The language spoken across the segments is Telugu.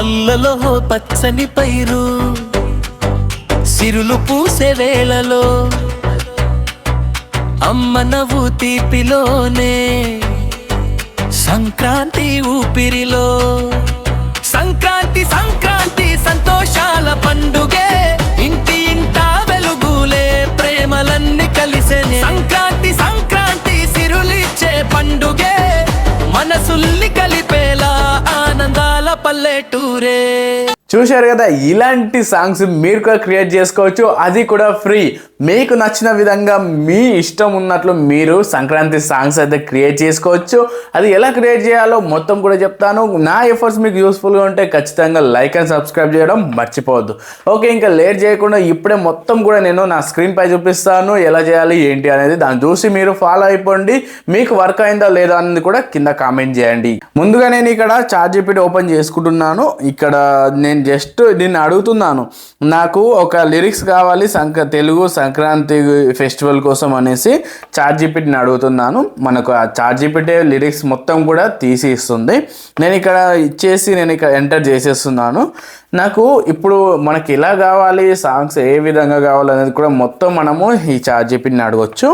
పల్లలో పచ్చని పైరు సిరులు పూసే వేళలో అమ్మ నవ్వు తీపిలోనే సంక్రాంతి ఊపిరిలో సంక్రాంతి సంక్రాంతి సంతోషాల పండుగే ఇంటి ఇంటా వెలుగులే ప్రేమలన్నీ కలిసెనే సంక్రాంతి సంక్రాంతి సిరులిచ్చే పండుగే మనసుల్ని కలిపేలా ఆనందాల పల్లెటూరే. చూశారు కదా, ఇలాంటి సాంగ్స్ మీరు కూడా క్రియేట్ చేసుకోవచ్చు, అది కూడా ఫ్రీ. మీకు నచ్చిన విధంగా మీ ఇష్టం ఉన్నట్లు మీరు సంక్రాంతి సాంగ్స్ అయితే క్రియేట్ చేసుకోవచ్చు. అది ఎలా క్రియేట్ చేయాలో మొత్తం కూడా చెప్తాను. నా ఎఫర్ట్స్ మీకు యూస్ఫుల్గా ఉంటే ఖచ్చితంగా లైక్ అండ్ సబ్స్క్రైబ్ చేయడం మర్చిపోవద్దు. ఓకే, ఇంకా లేట్ చేయకుండా ఇప్పుడే మొత్తం కూడా నేను నా స్క్రీన్ పై చూపిస్తాను ఎలా చేయాలి ఏంటి అనేది. దాన్ని చూసి మీరు ఫాలో అయిపోండి. మీకు వర్క్ అయిందా లేదా అనేది కూడా కింద కామెంట్ చేయండి. ముందుగా నేను ఇక్కడ ChatGPT ఓపెన్ చేసుకుంటున్నాను. ఇక్కడ నేను జస్ట్ దీన్ని అడుగుతున్నాను, నాకు ఒక లిరిక్స్ కావాలి తెలుగు సంక్రాంతి ఫెస్టివల్ కోసం అనేసి ChatGPTని అడుగుతున్నాను. మనకు ఆ ChatGPT లిరిక్స్ మొత్తం కూడా తీసి ఇస్తుంది. నేను ఇక్కడ ఎంటర్ చేసేస్తున్నాను. నాకు ఇప్పుడు మనకి ఎలా కావాలి, సాంగ్స్ ఏ విధంగా కావాలి అనేది కూడా మొత్తం మనము ఈ ChatGPTని అడగొచ్చు.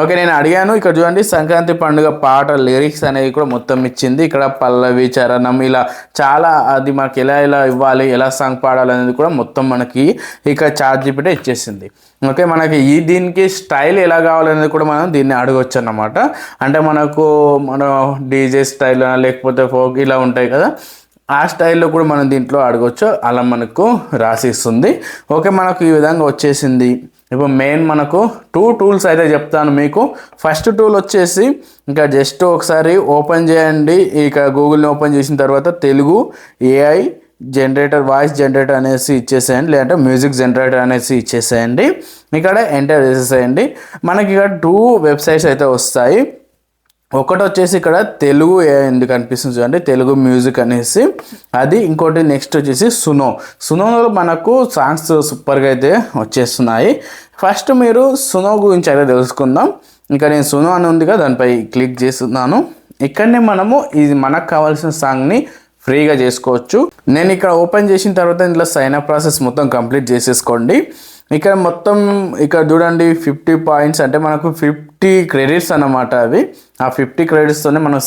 ఓకే, నేను అడిగాను. ఇక్కడ చూడండి, సంక్రాంతి పండుగ పాట లిరిక్స్ అనేవి కూడా మొత్తం ఇచ్చింది. ఇక్కడ పల్లవి చరణం ఇలా చాలా, అది మనకి ఎలా ఇవ్వాలి, ఎలా సాంగ్ పాడాలి అనేది కూడా మొత్తం మనకి ఇక్కడ ChatGPT ఇచ్చేసింది. ఓకే, మనకి దీనికి స్టైల్ ఎలా కావాలనేది కూడా మనం దీన్ని అడగొచ్చు అన్నమాట. అంటే మన డీజే స్టైల్ లేకపోతే ఫోక్ ఇలా ఉంటాయి కదా, ఆ స్టైల్లో కూడా మనం దీంట్లో అడగొచ్చు. అలా మనకు రాసిస్తుంది. ఓకే, మనకు ఈ విధంగా వచ్చేసింది. ఇప్పుడు మెయిన్ మనకు 2 టూల్స్ అయితే చెప్తాను మీకు. ఫస్ట్ టూల్ వచ్చేసి ఇంకా జస్ట్ ఒకసారి ఓపెన్ చేయండి. ఇక గూగుల్ని ఓపెన్ చేసిన తర్వాత Telugu AI generator, voice generator అనేసి ఇచ్చేసేయండి, లేదంటే మ్యూజిక్ జనరేటర్ అనేసి ఇచ్చేసేయండి. ఇక్కడ ఎంటర్ చేసేసేయండి. మనకి ఇక్కడ 2 వెబ్సైట్స్ అయితే వస్తాయి. ఒకటి వచ్చేసి ఇక్కడ తెలుగు ఎందుకు కనిపిస్తుంది చూడండి, తెలుగు మ్యూజిక్ అనేసి అది. ఇంకోటి నెక్స్ట్ వచ్చేసి సునోలో మనకు సాంగ్స్ సూపర్గా అయితే వచ్చేస్తున్నాయి. ఫస్ట్ మీరు సునో గురించి అయితే తెలుసుకుందాం. ఇంకా నేను సునో అని ఉంది కదా, దానిపై క్లిక్ చేస్తున్నాను. ఇక్కడనే మనము ఇది మనకు కావాల్సిన సాంగ్ని ఫ్రీగా చేసుకోవచ్చు. నేను ఇక్కడ ఓపెన్ చేసిన తర్వాత ఇందులో సైన్ అప్ ప్రాసెస్ మొత్తం కంప్లీట్ చేసేసుకోండి. ఇక్కడ మొత్తం ఇక్కడ చూడండి 50 పాయింట్స్ అంటే మనకు 50 క్రెడిట్స్ అన్నమాట. అవి ఆ 50 క్రెడిట్స్తోనే మనం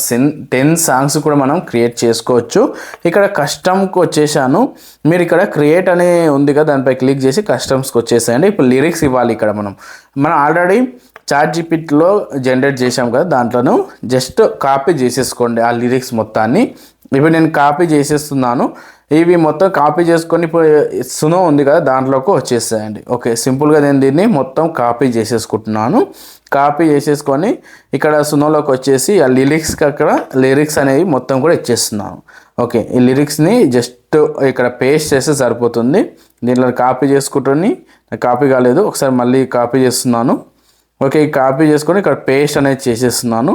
10 సాంగ్స్ కూడా మనం క్రియేట్ చేసుకోవచ్చు. ఇక్కడ కస్టమ్కి వచ్చేసాను. మీరు ఇక్కడ క్రియేట్ అనే ఉంది కదా, దానిపై క్లిక్ చేసి కస్టమ్స్కి వచ్చేసేయండి. ఇప్పుడు లిరిక్స్ ఇవ్వాలి. ఇక్కడ మనం ఆల్రెడీ ChatGPTలో జనరేట్ చేసాం కదా, దాంట్లోనూ జస్ట్ కాపీ చేసేసుకోండి ఆ లిరిక్స్ మొత్తాన్ని. ఇప్పుడు నేను కాపీ చేసేస్తున్నాను. ఇవి మొత్తం కాపీ చేసుకొని ఇప్పుడు సునో ఉంది కదా, దాంట్లోకి వచ్చేసేయండి. ఓకే, సింపుల్గా నేను దీన్ని మొత్తం కాపీ చేసేసుకుంటున్నాను. కాపీ చేసేసుకొని ఇక్కడ సునోలోకి వచ్చేసి ఆ అక్కడ లిరిక్స్ అనేవి మొత్తం కూడా ఇచ్చేస్తున్నాను. ఓకే, ఈ లిరిక్స్ని జస్ట్ ఇక్కడ పేస్ట్ చేస్తే సరిపోతుంది. దీంట్లో కాపీ చేసుకుంటుని కాపీ కాలేదు, ఒకసారి మళ్ళీ కాపీ చేస్తున్నాను. ఓకే, ఈ కాపీ చేసుకొని ఇక్కడ పేస్ట్ అనేది చేసేస్తున్నాను.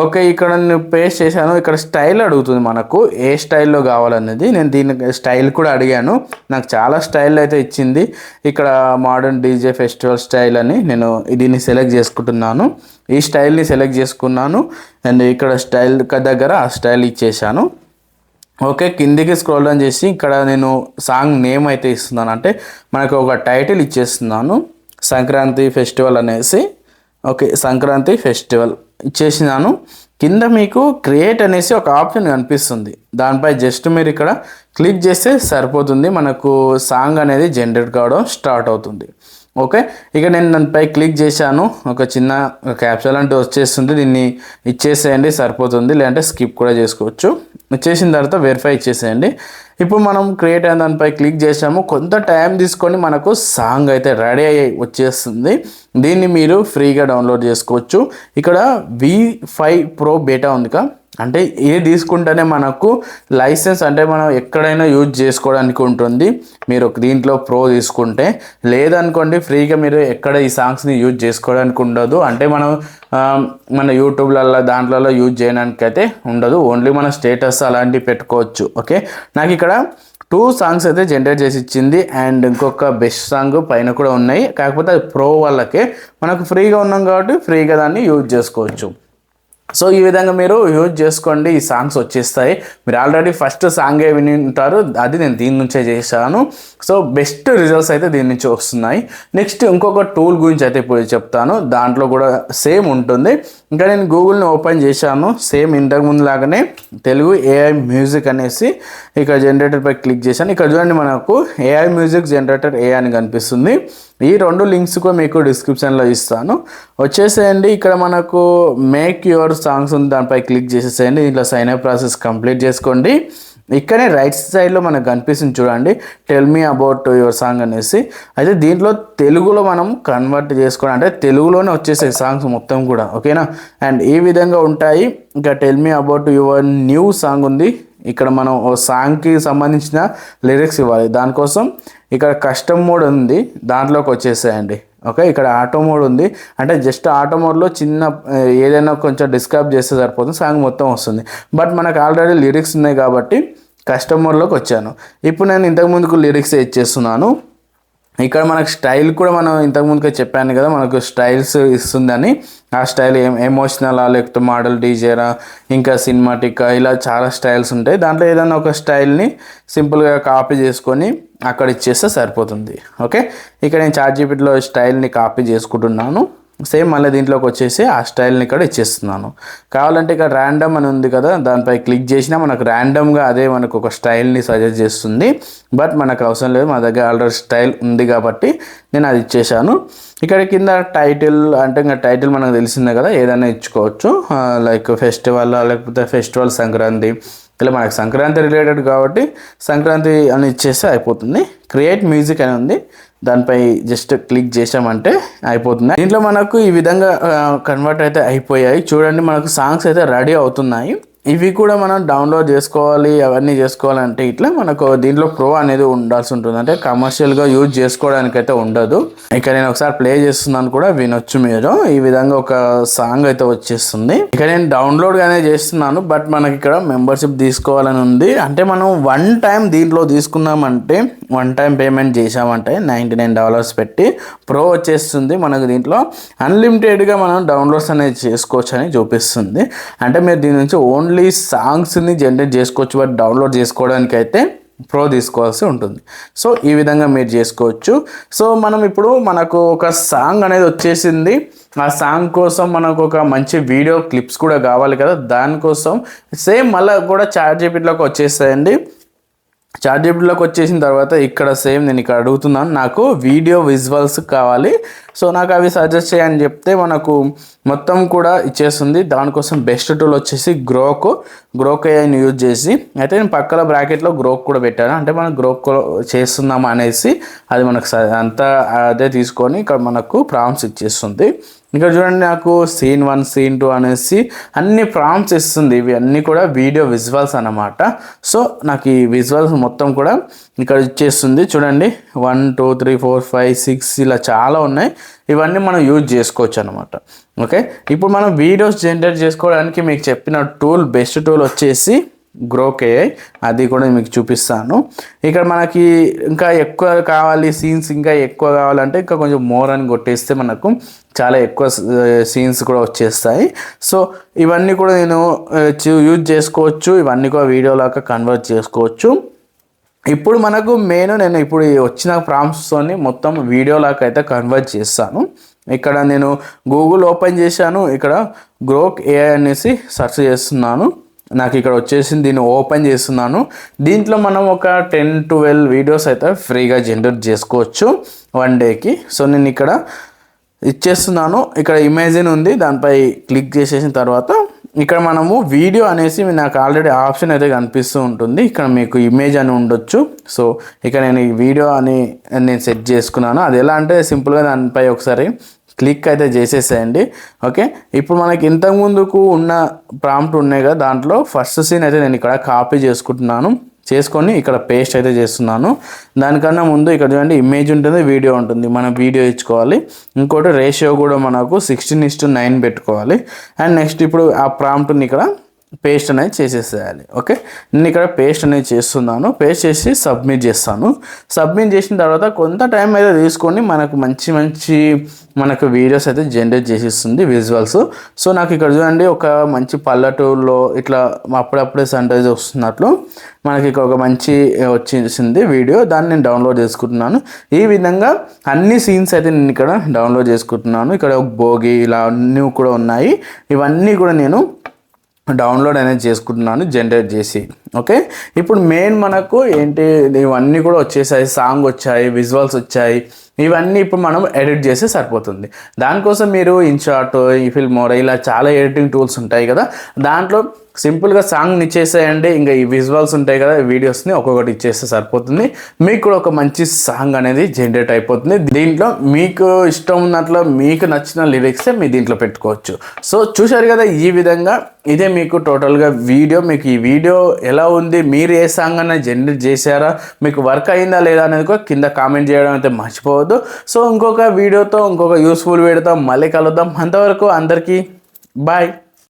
ఓకే, ఇక్కడ నేను పేస్ట్ చేశాను. ఇక్కడ స్టైల్ అడుగుతుంది మనకు ఏ స్టైల్లో కావాలనేది. నేను దీని స్టైల్ కూడా అడిగాను. నాకు చాలా స్టైల్ అయితే ఇచ్చింది. ఇక్కడ మోడర్న్ డీజే ఫెస్టివల్ స్టైల్ అని నేను దీన్ని సెలెక్ట్ చేసుకుంటున్నాను. ఈ స్టైల్ని సెలెక్ట్ చేసుకున్నాను. అండ్ ఇక్కడ స్టైల్ దగ్గర ఆ స్టైల్ ఇచ్చేసాను. ఓకే, కిందికి స్క్రోల్ డౌన్ చేసి ఇక్కడ నేను సాంగ్ నేమ్ అయితే ఇస్తున్నాను. అంటే మనకు ఒక టైటిల్ ఇచ్చేస్తున్నాను, సంక్రాంతి ఫెస్టివల్ అనేసి. ఓకే, సంక్రాంతి ఫెస్టివల్ ఇచ్చేసినాను. కింద మీకు క్రియేట్ అనేసి ఒక ఆప్షన్ కనిపిస్తుంది. దానిపై జస్ట్ మీరు ఇక్కడ క్లిక్ చేస్తే సరిపోతుంది. మనకు సాంగ్ అనేది జనరేట్ కావడం స్టార్ట్ అవుతుంది. ఓకే, ఇక నేను దానిపై క్లిక్ చేశాను. ఒక చిన్న క్యాప్చర్ అంటే వచ్చేస్తుంది. దీన్ని ఇచ్చేసేయండి సరిపోతుంది, లేదంటే స్కిప్ కూడా చేసుకోవచ్చు. ఇచ్చేసిన తర్వాత వెరిఫై ఇచ్చేసేయండి. ఇప్పుడు మనం క్రియేట్ అయిన దానిపై క్లిక్ చేసాము. కొంత టైం తీసుకొని మనకు సాంగ్ అయితే రెడీ అయ్యి వచ్చేస్తుంది. దీన్ని మీరు ఫ్రీగా డౌన్లోడ్ చేసుకోవచ్చు. ఇక్కడ V5 Pro బేటా ఉంది కదా, అంటే ఇది తీసుకుంటేనే మనకు లైసెన్స్, అంటే మనం ఎక్కడైనా యూజ్ చేసుకోవడానికి ఉంటుంది. మీరు దీంట్లో ప్రో తీసుకుంటే, లేదనుకోండి ఫ్రీగా మీరు ఎక్కడ ఈ సాంగ్స్ని యూజ్ చేసుకోవడానికి ఉండదు. అంటే మన యూట్యూబ్లలో దాంట్లో యూజ్ చేయడానికి అయితే ఉండదు. ఓన్లీ మన స్టేటస్ అలాంటివి పెట్టుకోవచ్చు. ఓకే, నాకు ఇక్కడ 2 సాంగ్స్ అయితే జనరేట్ చేసి ఇచ్చింది. అండ్ ఇంకొక బెస్ట్ సాంగ్ పైన కూడా ఉన్నాయి. కాకపోతే అది ప్రో వాళ్ళకే, మనకు ఫ్రీగా ఉన్నాం కాబట్టి ఫ్రీగా దాన్ని యూజ్ చేసుకోవచ్చు. సో ఈ విధంగా మీరు యూజ్ చేసుకోండి, ఈ సాంగ్స్ వచ్చేస్తాయి. మీరు ఆల్రెడీ ఫస్ట్ సాంగే విని ఉంటారు, అది నేను దీని నుంచే చేశాను. సో బెస్ట్ రిజల్ట్స్ అయితే దీని నుంచి వస్తున్నాయి. నెక్స్ట్ ఇంకొక టూల్ గురించి అయితే ఇప్పుడు చెప్తాను, దాంట్లో కూడా సేమ్ ఉంటుంది. ఇంకా నేను గూగుల్ని ఓపెన్ చేశాను, సేమ్ ఇంతకు ముందు లాగానే తెలుగు ఏఐ మ్యూజిక్ అనేసి ఇక్కడ జనరేటర్పై క్లిక్ చేశాను. ఇక్కడ చూడండి మనకు ఏఐ మ్యూజిక్ జనరేటర్ ఏ అని కనిపిస్తుంది. ఈ 2 లింక్స్ కూడా మీకు డిస్క్రిప్షన్లో ఇస్తాను, వచ్చేసేయండి. ఇక్కడ మనకు మేక్ యువర్ సాంగ్స్ ఉంది, దానిపై క్లిక్ చేసేసేయండి. దీంట్లో సైన్ అప్ ప్రాసెస్ కంప్లీట్ చేసుకోండి. ఇక్కడే రైట్ సైడ్లో మనకు కనిపిస్తుంది చూడండి, tell me about your song అనేసి. అయితే దీంట్లో తెలుగులో మనం కన్వర్ట్ చేసుకోవడం, అంటే తెలుగులోనే వచ్చేసే సాంగ్స్ మొత్తం కూడా, ఓకేనా. అండ్ ఈ విధంగా ఉంటాయి. ఇంకా tell me about your new song ఉంది, ఇక్కడ మనం ఓ సాంగ్కి సంబంధించిన లిరిక్స్ ఇవ్వాలి. దానికోసం ఇక్కడ కస్టమ్ మోడ్ ఉంది, దాంట్లోకి వచ్చేసేయండి. ఓకే, ఇక్కడ ఆటో మోడ్ ఉంది, అంటే జస్ట్ ఆటో మోడ్లో చిన్న ఏదైనా కొంచెం డిస్క్రైబ్ చేస్తే సరిపోతుంది, సాంగ్ మొత్తం వస్తుంది. బట్ మనకు ఆల్రెడీ లిరిక్స్ ఉన్నాయి కాబట్టి కస్టమ్ మోడ్లోకి వచ్చాను. ఇప్పుడు నేను ఇంతకుముందుకు లిరిక్స్ ఇచ్చేస్తున్నాను. ఇక్కడ మనకు స్టైల్ కూడా మనం ఇంతకుముందుకే చెప్పాను కదా, మనకు స్టైల్స్ ఇస్తుందని. ఆ స్టైల్ ఎమోషనలా, లేకపోతే మోడల్, డీజేరా, ఇంకా సినిమాటిక్, ఇలా చాలా స్టైల్స్ ఉంటాయి. దాంట్లో ఏదైనా ఒక స్టైల్ని సింపుల్గా కాపీ చేసుకొని అక్కడ ఇచ్చేస్తే సరిపోతుంది. ఓకే, ఇక్కడ నేను చాట్‌జీపీటీలో స్టైల్ని కాపీ చేసుకుంటున్నాను. సేమ్ మళ్ళీ దీంట్లోకి వచ్చేసి ఆ స్టైల్ని ఇక్కడ ఇచ్చేస్తున్నాను. కావాలంటే ఇక్కడ ర్యాండమ్ అని ఉంది కదా, దానిపై క్లిక్ చేసినా మనకు ర్యాండమ్గా అదే మనకు ఒక స్టైల్ని సజెస్ట్ చేస్తుంది. బట్ మనకు అవసరం లేదు, మా దగ్గర ఆల్రెడీ స్టైల్ ఉంది కాబట్టి నేను అది ఇచ్చేసాను. ఇక్కడ కింద టైటిల్, అంటే ఇంకా టైటిల్ మనకు తెలిసిందే కదా, ఏదైనా ఇచ్చుకోవచ్చు. లైక్ ఫెస్టివల్, లేకపోతే ఫెస్టివల్ సంక్రాంతి, ఇలా మనకు సంక్రాంతి రిలేటెడ్ కాబట్టి సంక్రాంతి అని ఇచ్చేస్తే అయిపోతుంది. క్రియేట్ మ్యూజిక్ అని ఉంది, దానిపై జస్ట్ క్లిక్ చేసామంటే అయిపోతుంది. దీంట్లో మనకు ఈ విధంగా కన్వర్ట్ అయితే అయిపోయాయి. చూడండి, మనకు సాంగ్స్ అయితే రెడీ అవుతున్నాయి. ఇవి కూడా మనం డౌన్లోడ్ చేసుకోవాలి, అవన్నీ చేసుకోవాలంటే ఇట్లా మనకు దీంట్లో ప్రో అనేది ఉండాల్సి ఉంటుంది, అంటే కమర్షియల్గా యూజ్ చేసుకోవడానికి అయితే ఉండదు. ఇక నేను ఒకసారి ప్లే చేస్తున్నాను కూడా, వినొచ్చు మీరు. ఈ విధంగా ఒక సాంగ్ అయితే వచ్చేస్తుంది. ఇక నేను డౌన్లోడ్ గానే చేస్తున్నాను, బట్ మనకి ఇక్కడ మెంబర్షిప్ తీసుకోవాలని ఉంది. అంటే మనం 1 టైం దీంట్లో తీసుకున్నామంటే, 1 టైం పేమెంట్ చేసామంటే $99 పెట్టి ప్రో వచ్చేస్తుంది. మనకు దీంట్లో అన్లిమిటెడ్గా మనం డౌన్లోడ్స్ అనేది చేసుకోవచ్చు అని చూపిస్తుంది. అంటే మీరు దీని నుంచి ఓన్లీ సాంగ్స్ని జనరేట్ చేసుకోవచ్చు, బట్ డౌన్లోడ్ చేసుకోవడానికి అయితే ప్రో తీసుకోవాల్సి ఉంటుంది. సో ఈ విధంగా మీరు చేసుకోవచ్చు. సో మనం ఇప్పుడు మనకు ఒక సాంగ్ అనేది వచ్చేసింది. ఆ సాంగ్ కోసం మనకు ఒక మంచి వీడియో క్లిప్స్ కూడా కావాలి కదా, దానికోసం సేమ్ మళ్ళీ కూడా చాట్‌జీపీటీలోకి వచ్చేస్తాయండి. చాట్‌జీపీటీలోకి వచ్చేసిన తర్వాత ఇక్కడ సేమ్ నేను ఇక్కడ అడుగుతున్నాను, నాకు వీడియో విజువల్స్ కావాలి, సో నాకు అవి సజెస్ట్ చేయని చెప్తే మనకు మొత్తం కూడా ఇచ్చేస్తుంది. దానికోసం బెస్ట్ టూల్ వచ్చేసి గ్రోక్ ఏఐని యూజ్ చేసి, అయితే నేను పక్కన బ్రాకెట్లో గ్రోక్ కూడా పెట్టాను, అంటే మనం గ్రోక్ చేస్తున్నాం అనేసి అది మనకు అంతా అదే తీసుకొని ఇక్కడ మనకు ప్రాంప్ట్స్ ఇచ్చేస్తుంది. ఇక్కడ చూడండి, నాకు సీన్ 1 సీన్ 2 అనేసి అన్ని ప్రాంప్ట్స్ ఇస్తుంది. ఇవి అన్నీ కూడా వీడియో విజువల్స్ అన్నమాట. సో నాకు ఈ విజువల్స్ మొత్తం కూడా ఇక్కడ ఇచ్చేస్తుంది. చూడండి, 1 2 3 4 5 6 ఇలా చాలా ఉన్నాయి. ఇవన్నీ మనం యూజ్ చేసుకోవచ్చు అనమాట. ఓకే, ఇప్పుడు మనం వీడియోస్ జనరేట్ చేసుకోవడానికి మీకు చెప్పిన టూల్, బెస్ట్ టూల్ వచ్చేసి గ్రోక్ ఏఐ, అది కూడా మీకు చూపిస్తాను. ఇక్కడ మనకి ఇంకా ఎక్కువ కావాలి, సీన్స్ ఇంకా ఎక్కువ కావాలంటే ఇంకా కొంచెం మోర్ అని కొట్టేస్తే మనకు చాలా ఎక్కువ సీన్స్ కూడా వచ్చేస్తాయి. సో ఇవన్నీ కూడా నేను యూజ్ చేసుకోవచ్చు, ఇవన్నీ కూడా వీడియోలాగా కన్వర్ట్ చేసుకోవచ్చు. ఇప్పుడు మనకు నేను ఇప్పుడు వచ్చిన ప్రాంప్ట్స్తోని మొత్తం వీడియోలాగా అయితే కన్వర్ట్ చేస్తాను. ఇక్కడ నేను గూగుల్ ఓపెన్ చేశాను, ఇక్కడ గ్రోక్ ఏఐ అనేసి సెర్చ్ చేస్తున్నాను. నాకు ఇక్కడ వచ్చేసింది, దీన్ని ఓపెన్ చేస్తున్నాను. దీంట్లో మనం ఒక 10-12 వీడియోస్ అయితే ఫ్రీగా జనరేట్ చేసుకోవచ్చు 1 డేకి. సో నేను ఇక్కడ ఇచ్చేస్తున్నాను. ఇక్కడ ఇమేజిన్ ఉంది, దానిపై క్లిక్ చేసేసిన తర్వాత ఇక్కడ మనము వీడియో అనేసి నాకు ఆల్రెడీ ఆప్షన్ అయితే కనిపిస్తూ ఉంటుంది. ఇక్కడ మీకు ఇమేజ్ అని ఉండొచ్చు. సో ఇక నేను ఈ వీడియో అని నేను సెట్ చేసుకున్నాను. అది ఎలా అంటే సింపుల్గా దానిపై ఒకసారి క్లిక్ అయితే చేసేసేయండి. ఓకే, ఇప్పుడు మనకి ఇంతకుముందుకు ఉన్న ప్రాంప్ట్ ఉన్నాయి కదా, దాంట్లో ఫస్ట్ సీన్ అయితే నేను ఇక్కడ కాపీ చేసుకొని ఇక్కడ పేస్ట్ అయితే చేస్తున్నాను. దానికన్నా ముందు ఇక్కడ చూడండి, ఇమేజ్ ఉంటుంది, వీడియో ఉంటుంది. మనం వీడియో ఇచ్చుకోవాలి. ఇంకోటి రేషియో కూడా మనకు 16:9 పెట్టుకోవాలి. అండ్ నెక్స్ట్ ఇప్పుడు ఆ ప్రాంప్ట్ని ఇక్కడ పేస్ట్ అనేది చేసేసేయాలి. ఓకే, నేను ఇక్కడ పేస్ట్ అనేది చేస్తున్నాను. పేస్ట్ చేసి సబ్మిట్ చేస్తాను. సబ్మిట్ చేసిన తర్వాత కొంత టైం అయితే తీసుకొని మనకు మంచి మనకు వీడియోస్ అయితే జనరేట్ చేసిస్తుంది, విజువల్స్. సో నాకు ఇక్కడ చూడండి ఒక మంచి పల్లెటూరులో ఇట్లా అప్పుడప్పుడే సన్ రైజ్ వస్తున్నట్లు మనకి ఇక్కడ ఒక మంచి వచ్చేసింది వీడియో. దాన్ని నేను డౌన్లోడ్ చేసుకుంటున్నాను. ఈ విధంగా అన్ని సీన్స్ అయితే నేను ఇక్కడ డౌన్లోడ్ చేసుకుంటున్నాను. ఇక్కడ ఒక భోగి ఇలా అన్నీ కూడా ఉన్నాయి. ఇవన్నీ కూడా నేను డౌన్లోడ్ అనేది చేసుకుంటున్నాను జనరేట్ చేసి. ఓకే, ఇప్పుడు మెయిన్ మనకు ఏంటి, ఇవన్నీ కూడా వచ్చేసాయి, సాంగ్ వచ్చాయి, విజువల్స్ వచ్చాయి. ఇవన్నీ ఇప్పుడు మనం ఎడిట్ చేస్తే సరిపోతుంది. దానికోసం మీరు ఇన్షాట్, ఈ ఫిల్మోరా ఇలా చాలా ఎడిటింగ్ టూల్స్ ఉంటాయి కదా, దాంట్లో సింపుల్గా సాంగ్ని ఇచ్చేసేయండి. ఇంకా ఈ విజువల్స్ ఉంటాయి కదా, వీడియోస్ని ఒక్కొక్కటి ఇచ్చేస్తే సరిపోతుంది. మీకు కూడా ఒక మంచి సాంగ్ అనేది జనరేట్ అయిపోతుంది. దీంట్లో మీకు ఇష్టం ఉన్నట్లు మీకు నచ్చిన లిరిక్సే మీ దీంట్లో పెట్టుకోవచ్చు. సో చూశారు కదా, ఈ విధంగా ఇదే మీకు టోటల్గా వీడియో. మీకు ఈ వీడియో ఎలా ఉంది, మీరు ఏ సాంగ్ అనేది జనరేట్ చేశారా, మీకు వర్క్ అయిందా లేదా అనేది కూడా కింద కామెంట్ చేయడం అయితే మర్చిపోవద్దు. సో ఇంకొక వీడియోతో ఇంకొక యూస్ఫుల్ వీడియోతో మళ్ళీ కలుద్దాం. అంతవరకు అందరికీ బాయ్.